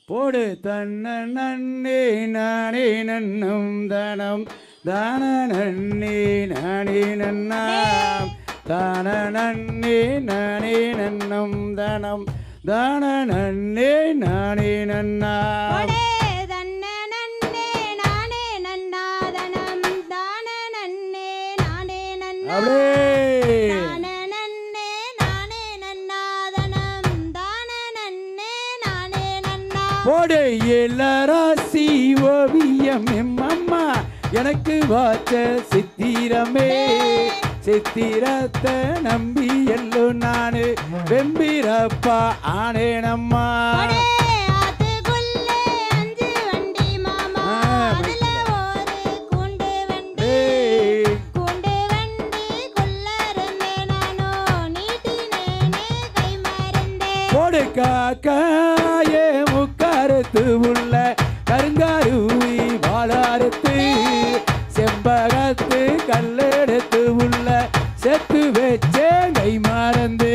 போடு தன்ன நன்னே நானே நன்னும் தனம் தான நன்னே நானே நன்னாம் தான நன்னே நானே நன்னும் தனம் தான நன்னே நானே நன்னாம் போடு எல்லாராசி ஓவியம் எம்மம்மா எனக்கு வாச்ச சித்திரமே சித்திரத்தை நம்பி எல்லோ நானு வெம்பிரப்பா ஆனேனம்மா போடு காக்காயே முக்கருத்து உள்ள கருங்காருவி வாழாரத்து செம்பகத்து கல்லெடுத்து உள்ள செத்து வச்சே கை மறந்து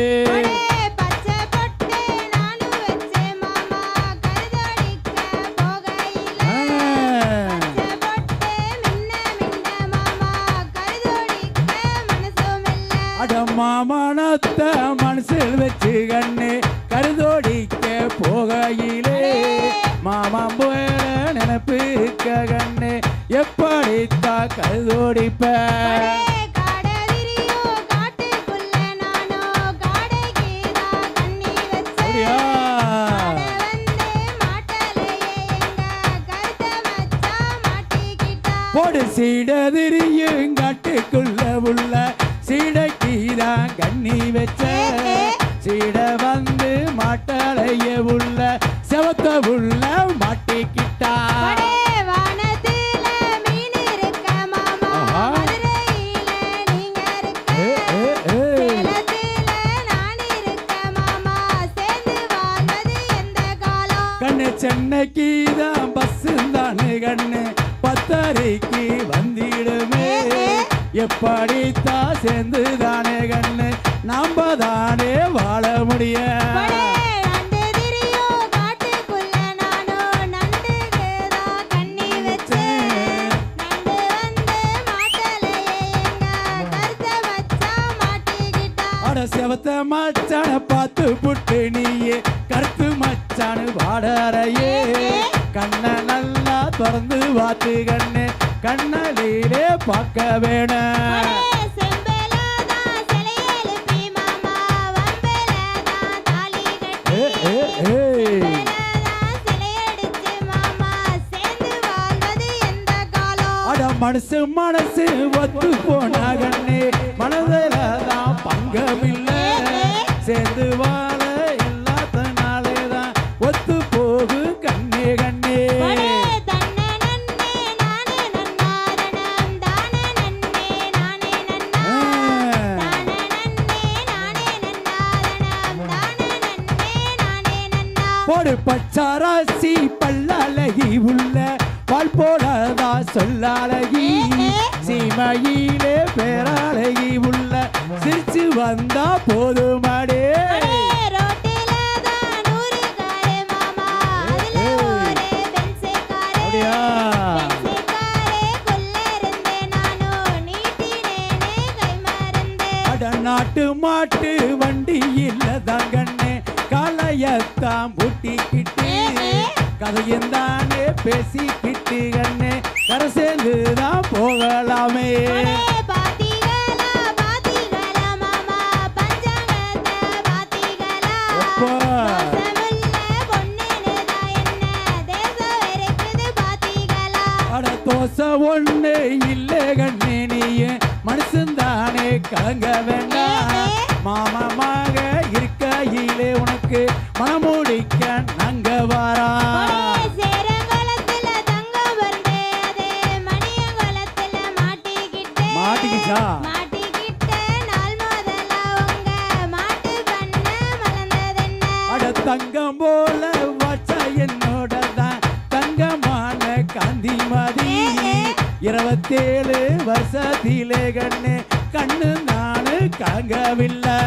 மாமனத்த மனசில் வச்சு கண்ணு கருதோடிக்க போகையிலே மாமன் போல நினைப்பு இருக்க கண்ணு எப்படித்தா கருதோடிப்ப போடு சீடதிரியும் காட்டுக்குள்ள உள்ள சீடைக்கீதான் கண்ணி வச்ச சீட வந்து மாட்டளைய உள்ள செவத்த உள்ள மாட்டிக்கிட்டா கண்ணு சென்னைக்குதான் பஸ் தானே கண்ணு 10:30 வந்திடுமே எப்படித்தா சேர்ந்து தானே கண்ணு நாம தானே வாழ முடிய செவத்த மச்சான பார்த்து புட்டு நீயே கருத்து மச்சானு வாடறையே கண்ண நல்லா திறந்து பார்த்து கண்ணு கண்ணலிலே பார்க்க வேணும் மனசு மனசு ஒத்து போனா கண்ணே மனதில தான் பங்கமில்லை சேர்ந்து வாழ எல்லாத்தனாலேதான் ஒத்து போகு கண்ணே கண்ணே போடு பச்சாராசி பல்லழகி உள்ள பால் போடாதா சொல்லழகி சீமையிலே பேரழகி உள்ள சிரிச்சு வந்தா போதுமாடே நாட்டு மாட்டு வண்டி இல்லதான் கண்ணே காலையத்தான் பூட்டிக்கிட்டு கதையந்தானே பேசிக்கிட்டு கண்ணே கரை சேர்ந்துதான் போகலாமே தோசை ஒண்ணு இல்லை கண்ணே நீயே மனுஷன்தானே கலங்க வேண்டாம் மாமமாக இருக்கையிலே உனக்கு மனமுடிக்க நாங்க வாரா மாட்டிக்கிச்சா அட தங்கம் போல வச்சா என்னோட தான் தங்கமான காந்திமதி 27 வருஷத்திலே கண்ணு கண்ணு நானு காங்கவில்லை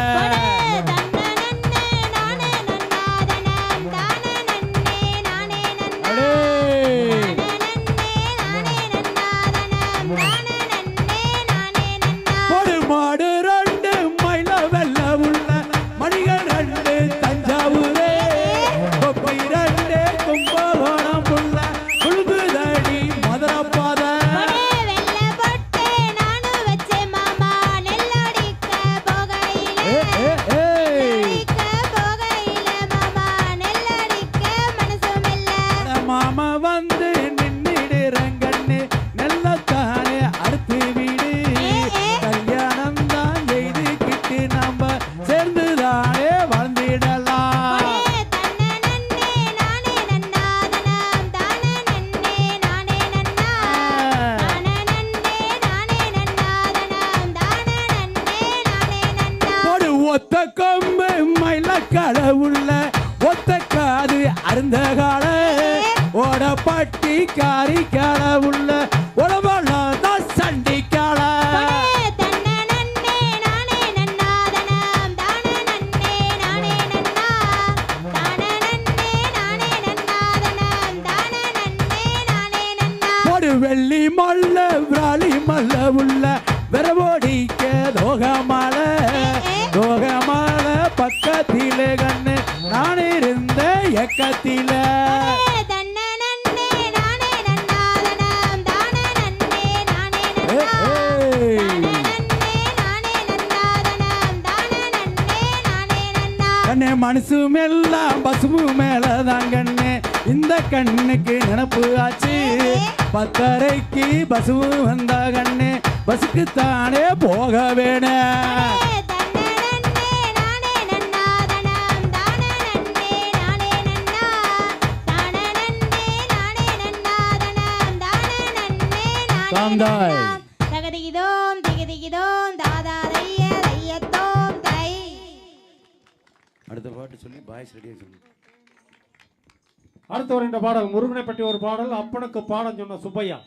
அது அருந்த கால ஓடப்பட்டி காரிக்கால உள்ள உடம்பெல்லாம் தான் சண்டிக்கால வெள்ளி மல்ல விராலி மல்ல உள்ள விரவோடிக்க தோகமால பக்கத்திலே கண்ணு நான் இருந்த எக்கத்தில கண்ணே மனசு எல்லாம் பசுவு மேலதான் கண்ணு இந்த கண்ணுக்கு நினப்பு ஆச்சு பத்தரைக்கு பசு வந்தா கண்ணு பஸ்ஸுக்கு தானே போக வேணும் அடுத்த பாட்டு சொல்லி பாய்ஸ் ரெடியா சொல்லி அடுத்த ஒரு இந்த பாடல் முருகனை பற்றி ஒரு பாடல் அப்பனுக்கு பாடம் சொன்ன சுப்பையா